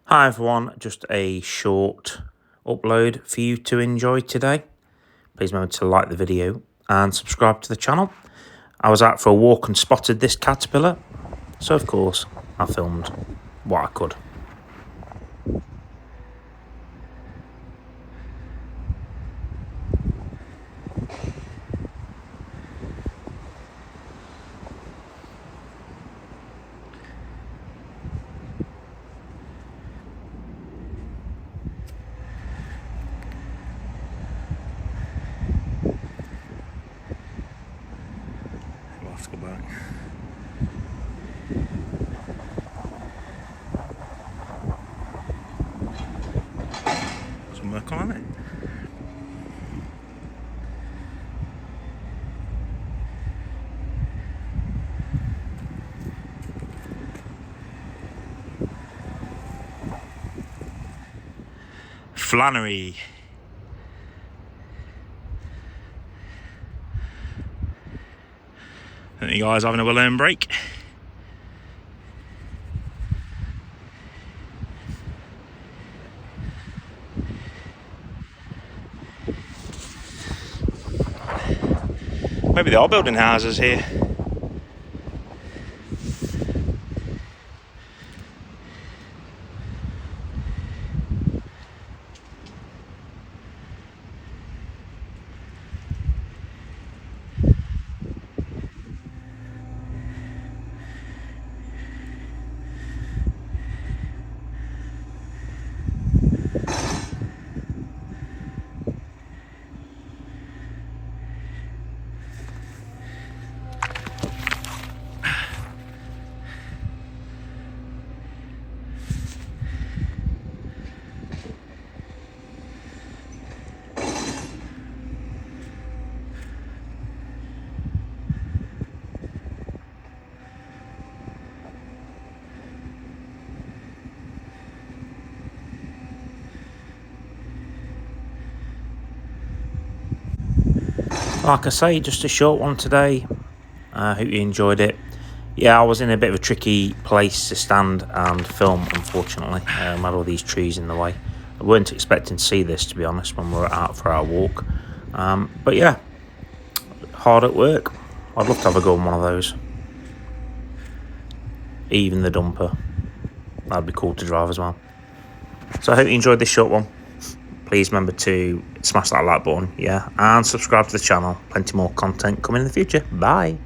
Hi everyone, just a short upload for you to enjoy today. Please remember to like the video and subscribe to the channel. I was out for a walk and spotted this caterpillar, so of course I filmed what I could. We'll have to go back. Some work on it. Flannery. I think you guys having a well-earned break. Maybe they are building houses here. Like I say, just a short one today. I hope you enjoyed it. Yeah, I was in a bit of a tricky place to stand and film, unfortunately. I had all these trees in the way. I weren't expecting to see this, to be honest, when we were out for our walk. But yeah, hard at work. I'd love to have a go on one of those. Even the dumper. That'd be cool to drive as well. So I hope you enjoyed this short one. Please remember to smash that like button, yeah, and subscribe to the channel. Plenty more content coming in the future. Bye.